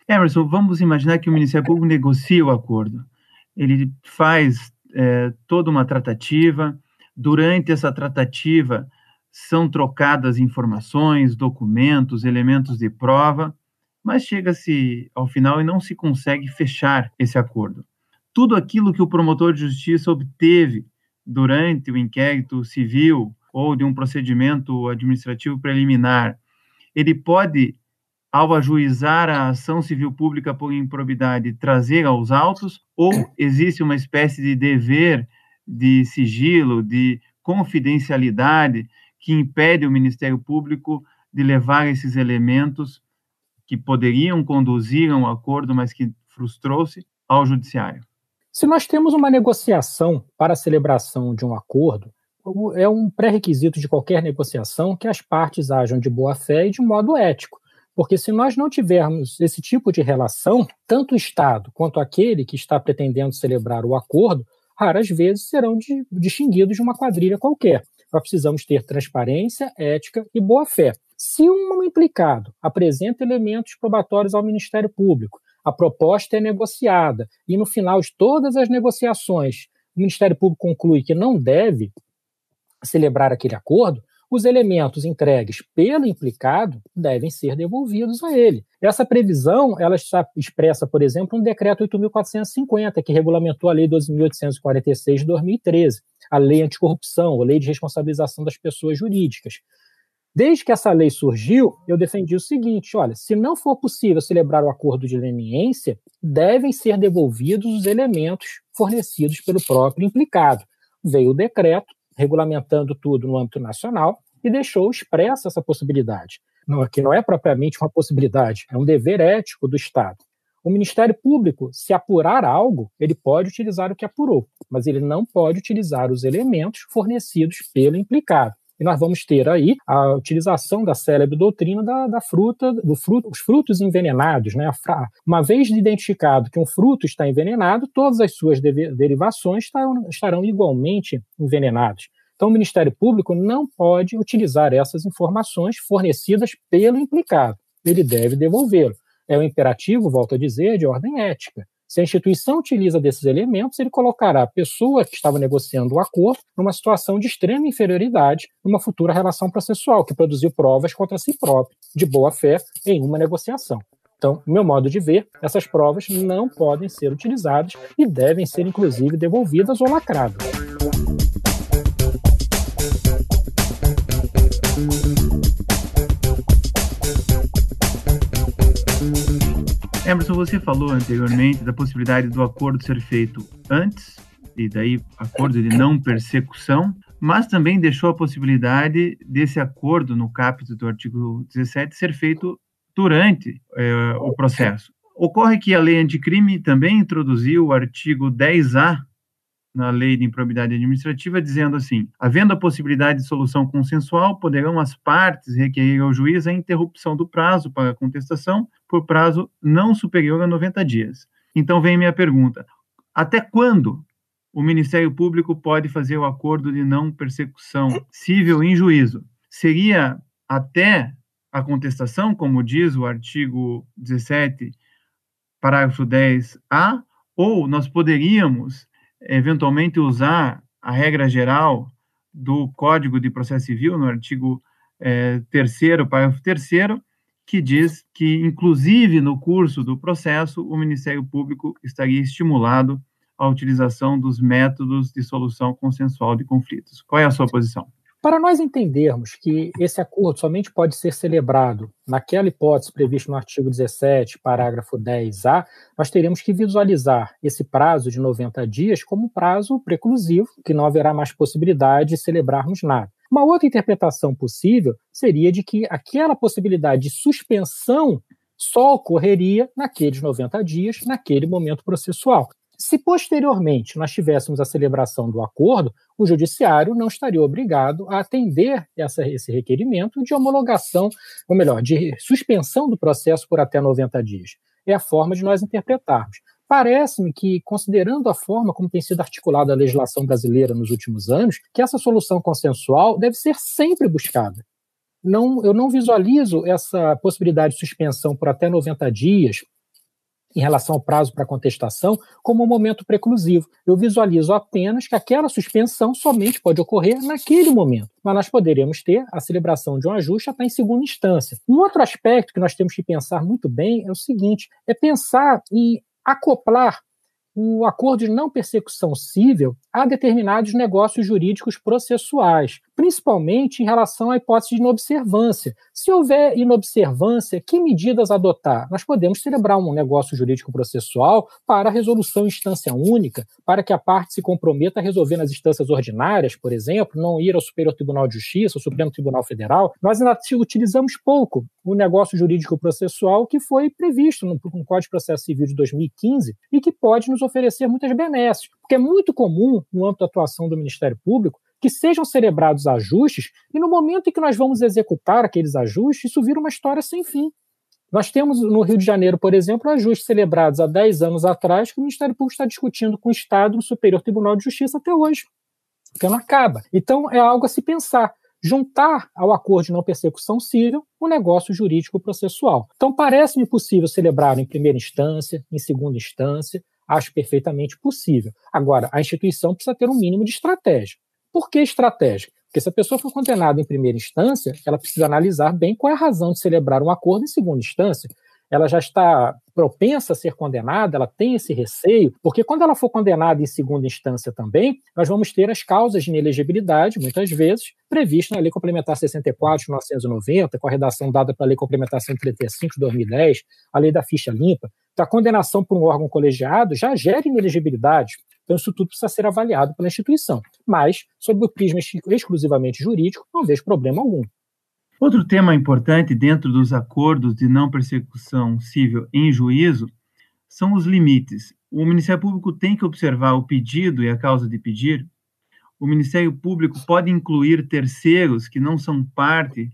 Emerson, vamos imaginar que o Ministério Público negocia o acordo. Ele faz toda uma tratativa. Durante essa tratativa, são trocadas informações, documentos, elementos de prova, mas chega-se ao final e não se consegue fechar esse acordo. Tudo aquilo que o promotor de justiça obteve durante o inquérito civil ou de um procedimento administrativo preliminar, ele pode, ao ajuizar a ação civil pública por improbidade, trazer aos autos, ou existe uma espécie de dever de sigilo, de confidencialidade, que impede o Ministério Público de levar esses elementos que poderiam conduzir a um acordo, mas que frustrou-se, ao judiciário? Se nós temos uma negociação para a celebração de um acordo, é um pré-requisito de qualquer negociação que as partes ajam de boa fé e de modo ético. Porque se nós não tivermos esse tipo de relação, tanto o Estado quanto aquele que está pretendendo celebrar o acordo, raras vezes serão distinguidos de uma quadrilha qualquer. Nós precisamos ter transparência, ética e boa fé. Se um implicado apresenta elementos probatórios ao Ministério Público, a proposta é negociada e no final de todas as negociações o Ministério Público conclui que não deve celebrar aquele acordo, os elementos entregues pelo implicado devem ser devolvidos a ele. Essa previsão ela está expressa, por exemplo, no Decreto 8.450, que regulamentou a Lei 12.846 de 2013, a Lei Anticorrupção, a Lei de Responsabilização das Pessoas Jurídicas. Desde que essa lei surgiu, eu defendi o seguinte, olha, se não for possível celebrar o acordo de leniência, devem ser devolvidos os elementos fornecidos pelo próprio implicado. Veio o decreto, regulamentando tudo no âmbito nacional, e deixou expressa essa possibilidade. Que não é propriamente uma possibilidade, é um dever ético do Estado. O Ministério Público, se apurar algo, ele pode utilizar o que apurou, mas ele não pode utilizar os elementos fornecidos pelo implicado. E nós vamos ter aí a utilização da célebre doutrina os frutos envenenados. Né? Uma vez identificado que um fruto está envenenado, todas as suas derivações estarão igualmente envenenadas. Então, o Ministério Público não pode utilizar essas informações fornecidas pelo implicado. Ele deve devolvê-lo. É um imperativo, volto a dizer, de ordem ética. Se a instituição utiliza desses elementos, ele colocará a pessoa que estava negociando o acordo numa situação de extrema inferioridade numa futura relação processual, que produziu provas contra si próprio, de boa-fé, em uma negociação. Então, no meu modo de ver, essas provas não podem ser utilizadas e devem ser, inclusive, devolvidas ou lacradas. Emerson, você falou anteriormente da possibilidade do acordo ser feito antes, e daí acordo de não persecução, mas também deixou a possibilidade desse acordo, no caput do artigo 17, ser feito durante o processo. Ocorre que a lei anticrime também introduziu o artigo 10A na lei de improbidade administrativa, dizendo assim: havendo a possibilidade de solução consensual, poderão as partes requerer ao juiz a interrupção do prazo para a contestação por prazo não superior a 90 dias. Então vem minha pergunta: até quando o Ministério Público pode fazer o acordo de não persecução cível em juízo? Seria até a contestação, como diz o artigo 17, parágrafo 10A, ou nós poderíamos eventualmente usar a regra geral do Código de Processo Civil, no artigo 3º, parágrafo 3º, que diz que, inclusive no curso do processo, o Ministério Público estaria estimulado à utilização dos métodos de solução consensual de conflitos. Qual é a sua posição? Para nós entendermos que esse acordo somente pode ser celebrado naquela hipótese prevista no artigo 17, parágrafo 10A, nós teremos que visualizar esse prazo de 90 dias como um prazo preclusivo, que não haverá mais possibilidade de celebrarmos nada. Uma outra interpretação possível seria de que aquela possibilidade de suspensão só ocorreria naqueles 90 dias, naquele momento processual. Se posteriormente nós tivéssemos a celebração do acordo, o judiciário não estaria obrigado a atender esse requerimento de homologação, ou melhor, de suspensão do processo por até 90 dias. É a forma de nós interpretarmos. Parece-me que, considerando a forma como tem sido articulada a legislação brasileira nos últimos anos, que essa solução consensual deve ser sempre buscada. Eu não visualizo essa possibilidade de suspensão por até 90 dias, em relação ao prazo para contestação, como um momento preclusivo. Eu visualizo apenas que aquela suspensão somente pode ocorrer naquele momento, mas nós poderemos ter a celebração de um ajuste até em segunda instância. Um outro aspecto que nós temos que pensar muito bem é o seguinte: é pensar em acoplar o acordo de não persecução cível a determinados negócios jurídicos processuais, principalmente em relação à hipótese de inobservância. Se houver inobservância, que medidas adotar? Nós podemos celebrar um negócio jurídico processual para a resolução em instância única, para que a parte se comprometa a resolver nas instâncias ordinárias, por exemplo, não ir ao Superior Tribunal de Justiça, ao Supremo Tribunal Federal. Nós ainda utilizamos pouco o negócio jurídico processual que foi previsto no Código de Processo Civil de 2015 e que pode nos oferecer muitas benesses, porque é muito comum, no âmbito da atuação do Ministério Público, que sejam celebrados ajustes e no momento em que nós vamos executar aqueles ajustes, isso vira uma história sem fim. Nós temos no Rio de Janeiro, por exemplo, ajustes celebrados há 10 anos atrás que o Ministério Público está discutindo com o Estado no Superior Tribunal de Justiça até hoje, porque não acaba. Então é algo a se pensar. Juntar ao acordo de não persecução cível o negócio jurídico processual. Então parece-me possível celebrar em primeira instância, em segunda instância, acho perfeitamente possível. Agora, a instituição precisa ter um mínimo de estratégia. Por que estratégia? Porque se a pessoa for condenada em primeira instância, ela precisa analisar bem qual é a razão de celebrar um acordo em segunda instância. Ela já está propensa a ser condenada, ela tem esse receio, porque quando ela for condenada em segunda instância também, nós vamos ter as causas de inelegibilidade, muitas vezes, previstas na Lei Complementar 64 de 1990, com a redação dada pela Lei Complementar 135 de 2010, a Lei da Ficha Limpa. Então, a condenação por um órgão colegiado já gera inelegibilidade. Então, isso tudo precisa ser avaliado pela instituição. Mas, sob o prisma exclusivamente jurídico, não vejo problema algum. Outro tema importante dentro dos acordos de não persecução cível em juízo são os limites. O Ministério Público tem que observar o pedido e a causa de pedir. O Ministério Público pode incluir terceiros que não são parte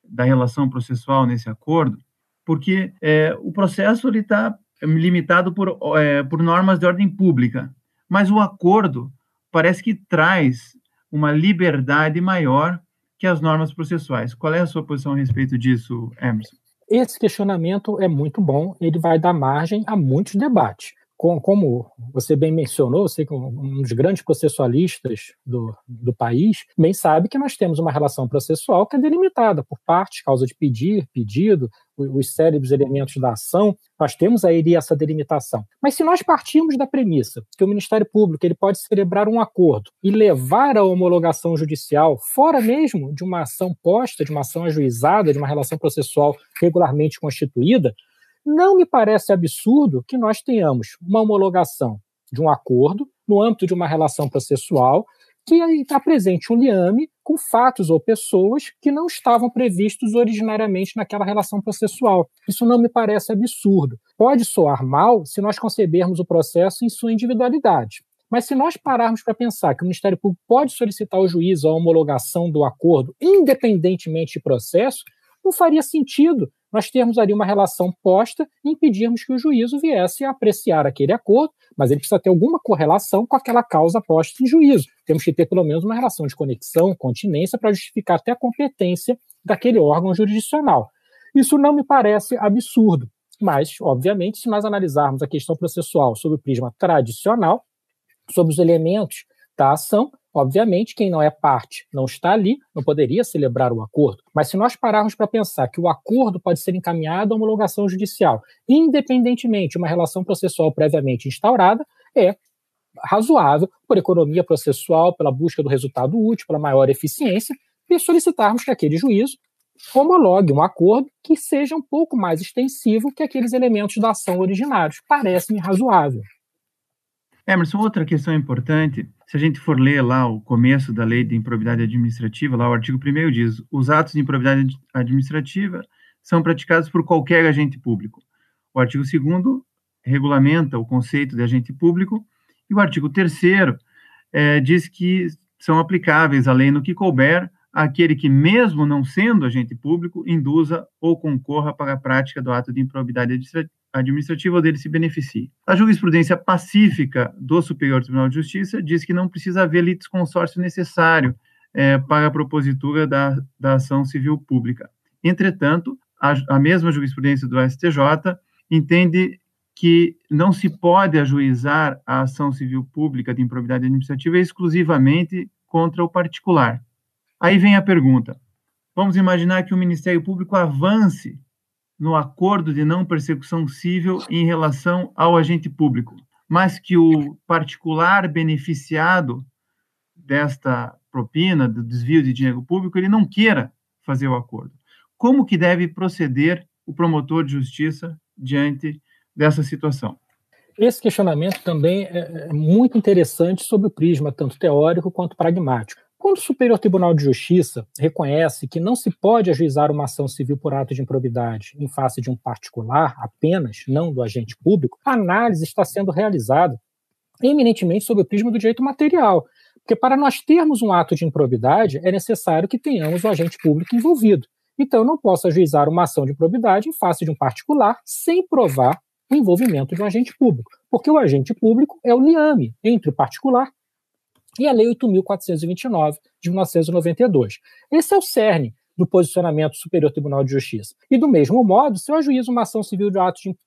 da relação processual nesse acordo, porque o processo está limitado por normas de ordem pública, mas o acordo parece que traz uma liberdade maior que as normas processuais. Qual é a sua posição a respeito disso, Emerson? Esse questionamento é muito bom, ele vai dar margem a muitos debates. Como você bem mencionou, sei que um dos grandes processualistas do país bem sabe que nós temos uma relação processual que é delimitada por partes, causa de pedir, pedido, os célebres elementos da ação. Nós temos aí essa delimitação. Mas se nós partirmos da premissa que o Ministério Público ele pode celebrar um acordo e levar a homologação judicial fora mesmo de uma ação posta, de uma ação ajuizada, de uma relação processual regularmente constituída, Não me parece absurdo que nós tenhamos uma homologação de um acordo no âmbito de uma relação processual que está presente um liame com fatos ou pessoas que não estavam previstos originariamente naquela relação processual. Isso não me parece absurdo. Pode soar mal se nós concebermos o processo em sua individualidade. Mas se nós pararmos para pensar que o Ministério Público pode solicitar ao juiz a homologação do acordo, independentemente de processo, não faria sentido nós termos ali uma relação posta e impedirmos que o juízo viesse a apreciar aquele acordo, mas ele precisa ter alguma correlação com aquela causa posta em juízo. Temos que ter pelo menos uma relação de conexão, continência, para justificar até a competência daquele órgão jurisdicional. Isso não me parece absurdo, mas, obviamente, se nós analisarmos a questão processual sob o prisma tradicional, sobre os elementos da ação, obviamente, quem não é parte não está ali, não poderia celebrar o acordo. Mas se nós pararmos para pensar que o acordo pode ser encaminhado à homologação judicial, independentemente de uma relação processual previamente instaurada, é razoável, por economia processual, pela busca do resultado útil, pela maior eficiência, e solicitarmos que aquele juízo homologue um acordo que seja um pouco mais extensivo que aqueles elementos da ação originários. Parece-me razoável. Emerson, outra questão importante, se a gente for ler lá o começo da lei de improbidade administrativa, lá o artigo 1º diz: os atos de improbidade administrativa são praticados por qualquer agente público. O artigo 2º regulamenta o conceito de agente público e o artigo 3º diz que são aplicáveis à lei no que couber àquele que, mesmo não sendo agente público, induza ou concorra para a prática do ato de improbidade administrativa ou dele se beneficie. A jurisprudência pacífica do Superior Tribunal de Justiça diz que não precisa haver litisconsórcio necessário para a propositura da ação civil pública. Entretanto, a mesma jurisprudência do STJ entende que não se pode ajuizar a ação civil pública de improbidade administrativa exclusivamente contra o particular. Aí vem a pergunta: vamos imaginar que o Ministério Público avance no acordo de não persecução cível em relação ao agente público, mas que o particular beneficiado desta propina, do desvio de dinheiro público, ele não queira fazer o acordo. Como que deve proceder o promotor de justiça diante dessa situação? Esse questionamento também é muito interessante sob o prisma tanto teórico quanto pragmático. Quando o Superior Tribunal de Justiça reconhece que não se pode ajuizar uma ação civil por ato de improbidade em face de um particular apenas, não do agente público, a análise está sendo realizada eminentemente sob o prisma do direito material. Porque para nós termos um ato de improbidade, é necessário que tenhamos o agente público envolvido. Então, eu não posso ajuizar uma ação de improbidade em face de um particular sem provar o envolvimento de um agente público. Porque o agente público é o liame entre o particular e a Lei 8.429, de 1992. Esse é o cerne do posicionamento do Superior Tribunal de Justiça. E, do mesmo modo, se eu ajuizo uma ação civil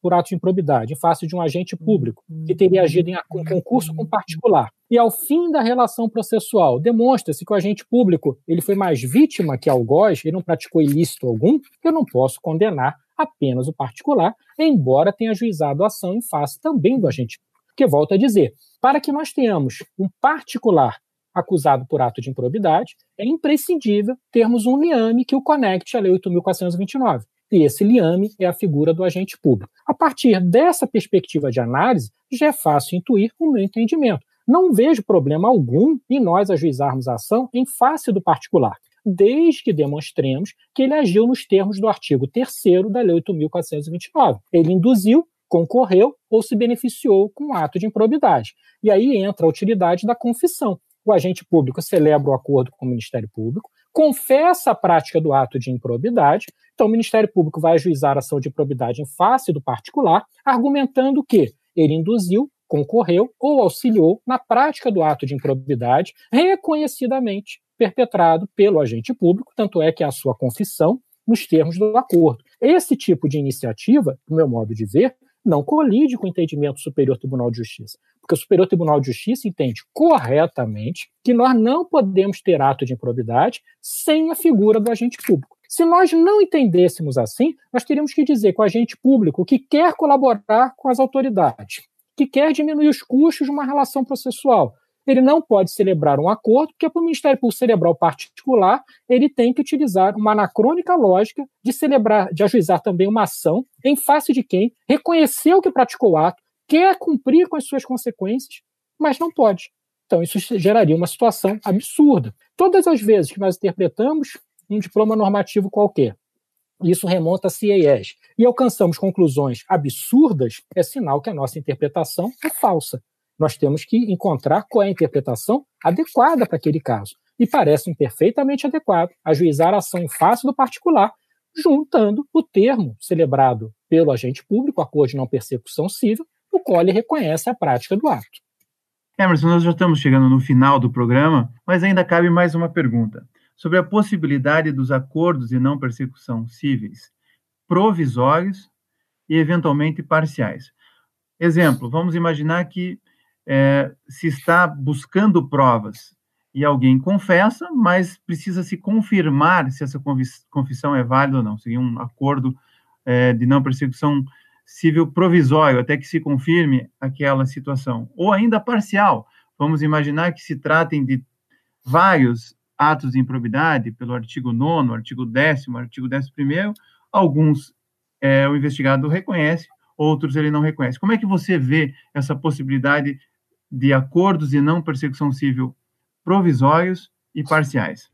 por ato de improbidade em face de um agente público que teria agido em concurso com particular, e ao fim da relação processual demonstra-se que o agente público ele foi mais vítima que algoz, ele não praticou ilícito algum, eu não posso condenar apenas o particular, embora tenha ajuizado a ação em face também do agente público. Porque, volto a dizer, para que nós tenhamos um particular acusado por ato de improbidade, é imprescindível termos um liame que o conecte à Lei 8.429. E esse liame é a figura do agente público. A partir dessa perspectiva de análise, já é fácil intuir o meu entendimento. Não vejo problema algum em nós ajuizarmos a ação em face do particular, desde que demonstremos que ele agiu nos termos do artigo 3º da Lei 8.429. Ele induziu, concorreu ou se beneficiou com o ato de improbidade. E aí entra a utilidade da confissão. O agente público celebra o acordo com o Ministério Público, confessa a prática do ato de improbidade, então o Ministério Público vai ajuizar a ação de improbidade em face do particular, argumentando que ele induziu, concorreu ou auxiliou na prática do ato de improbidade reconhecidamente perpetrado pelo agente público, tanto é que é a sua confissão nos termos do acordo. Esse tipo de iniciativa, do meu modo de ver, não colide com o entendimento do Superior Tribunal de Justiça, porque o Superior Tribunal de Justiça entende corretamente que nós não podemos ter ato de improbidade sem a figura do agente público. Se nós não entendêssemos assim, nós teríamos que dizer que o agente público que quer colaborar com as autoridades, que quer diminuir os custos de uma relação processual, Ele não pode celebrar um acordo, porque para o Ministério Público celebrar o particular, ele tem que utilizar uma anacrônica lógica de ajuizar também uma ação em face de quem reconheceu que praticou o ato, quer cumprir com as suas consequências, mas não pode. Então, isso geraria uma situação absurda. Todas as vezes que nós interpretamos um diploma normativo qualquer, isso remonta a CIES, e alcançamos conclusões absurdas, é sinal que a nossa interpretação é falsa. Nós temos que encontrar qual é a interpretação adequada para aquele caso. E parece-me perfeitamente adequado ajuizar a ação em face do particular, juntando o termo celebrado pelo agente público, acordo de não persecução civil, o qual ele reconhece a prática do ato. Emerson, nós já estamos chegando no final do programa, mas ainda cabe mais uma pergunta sobre a possibilidade dos acordos de não persecução cíveis provisórios e, eventualmente, parciais. Exemplo, vamos imaginar que se está buscando provas e alguém confessa, mas precisa se confirmar se essa confissão é válida ou não. Seria um acordo de não persecução civil provisório, até que se confirme aquela situação. Ou ainda parcial. Vamos imaginar que se tratem de vários atos de improbidade, pelo artigo 9º, artigo 10º, artigo 11º, alguns o investigado reconhece, outros ele não reconhece. Como é que você vê essa possibilidade de acordos de não persecução civil provisórios e parciais?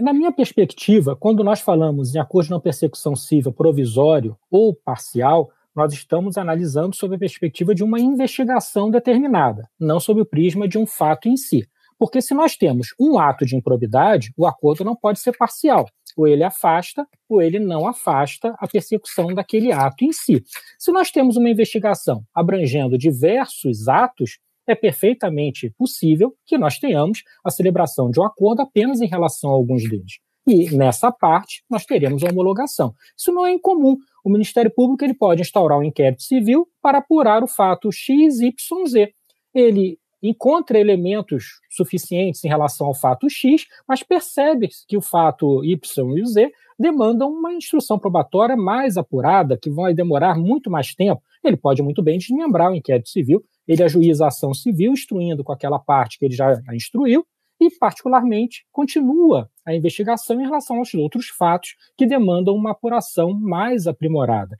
Na minha perspectiva, quando nós falamos em acordo de não persecução civil provisório ou parcial, nós estamos analisando sob a perspectiva de uma investigação determinada, não sob o prisma de um fato em si. Porque se nós temos um ato de improbidade, o acordo não pode ser parcial. Ou ele afasta, ou ele não afasta a persecução daquele ato em si. Se nós temos uma investigação abrangendo diversos atos, é perfeitamente possível que nós tenhamos a celebração de um acordo apenas em relação a alguns deles. E, nessa parte, nós teremos a homologação. Isso não é incomum. O Ministério Público ele pode instaurar um inquérito civil para apurar o fato X, Y, Z. Ele encontra elementos suficientes em relação ao fato X, mas percebe que o fato Y e o Z demandam uma instrução probatória mais apurada, que vai demorar muito mais tempo. Ele pode muito bem desmembrar o inquérito civil, ele ajuiza a ação civil, instruindo com aquela parte que ele já instruiu, e, particularmente, continua a investigação em relação aos outros fatos que demandam uma apuração mais aprimorada.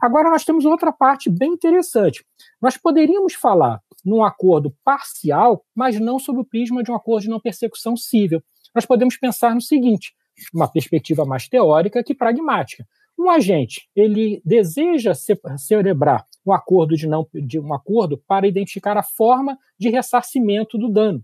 Agora, nós temos outra parte bem interessante. Nós poderíamos falar num acordo parcial, mas não sob o prisma de um acordo de não persecução civil. Nós podemos pensar no seguinte, uma perspectiva mais teórica que pragmática. Um agente, ele deseja celebrar um acordo para identificar a forma de ressarcimento do dano.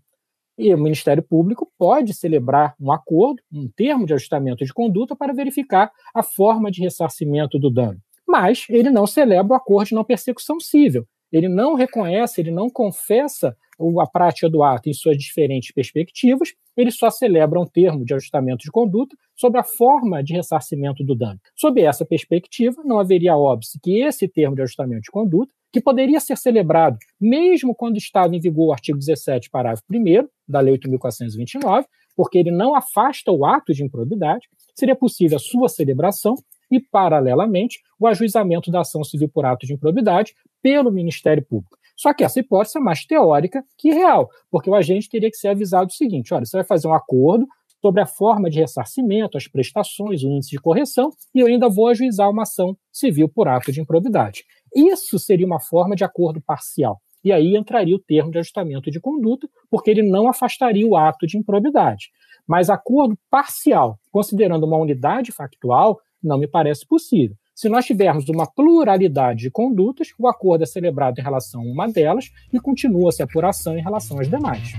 E o Ministério Público pode celebrar um acordo, um termo de ajustamento de conduta para verificar a forma de ressarcimento do dano. Mas ele não celebra o acordo de não persecução civil. Ele não reconhece, ele não confessa a prática do ato em suas diferentes perspectivas, ele só celebra um termo de ajustamento de conduta sobre a forma de ressarcimento do dano. Sob essa perspectiva, não haveria óbice que esse termo de ajustamento de conduta, que poderia ser celebrado mesmo quando estava em vigor o artigo 17, parágrafo 1º da Lei 8.429, porque ele não afasta o ato de improbidade, seria possível a sua celebração e, paralelamente, o ajuizamento da ação civil por ato de improbidade pelo Ministério Público. Só que essa hipótese é mais teórica que real, porque o agente teria que ser avisado o seguinte, olha, você vai fazer um acordo sobre a forma de ressarcimento, as prestações, o índice de correção, e eu ainda vou ajuizar uma ação civil por ato de improbidade. Isso seria uma forma de acordo parcial. E aí entraria o termo de ajustamento de conduta, porque ele não afastaria o ato de improbidade. Mas acordo parcial, considerando uma unidade factual, não me parece possível. Se nós tivermos uma pluralidade de condutas, o acordo é celebrado em relação a uma delas e continua-se a apuração em relação às demais.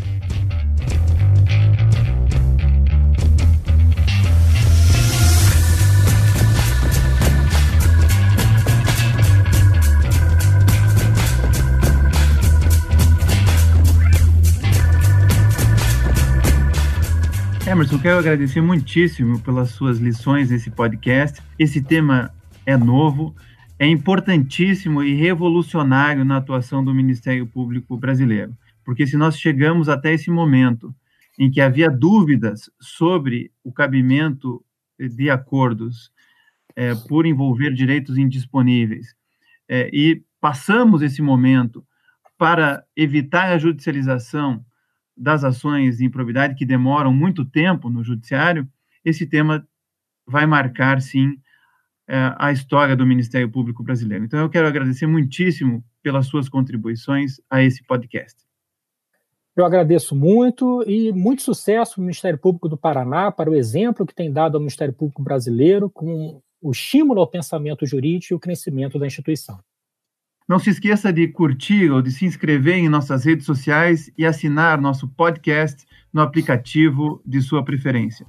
Emerson, quero agradecer muitíssimo pelas suas lições nesse podcast. Esse tema é novo, é importantíssimo e revolucionário na atuação do Ministério Público brasileiro. Porque se nós chegamos até esse momento em que havia dúvidas sobre o cabimento de acordos por envolver direitos indisponíveis e passamos esse momento para evitar a judicialização das ações de improbidade que demoram muito tempo no judiciário, esse tema vai marcar, sim, a história do Ministério Público brasileiro. Então, eu quero agradecer muitíssimo pelas suas contribuições a esse podcast. Eu agradeço muito e muito sucesso para o Ministério Público do Paraná, para o exemplo que tem dado ao Ministério Público brasileiro, com o estímulo ao pensamento jurídico e o crescimento da instituição. Não se esqueça de curtir ou de se inscrever em nossas redes sociais e assinar nosso podcast no aplicativo de sua preferência.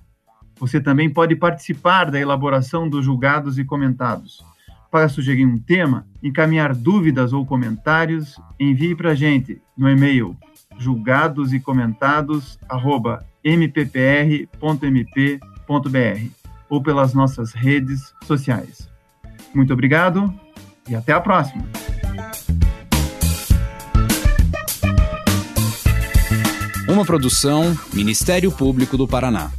Você também pode participar da elaboração dos julgados e comentados. Para sugerir um tema, encaminhar dúvidas ou comentários, envie para a gente no e-mail julgadosecomentado@mppr.mp.br ou pelas nossas redes sociais. Muito obrigado e até a próxima! Uma produção Ministério Público do Paraná.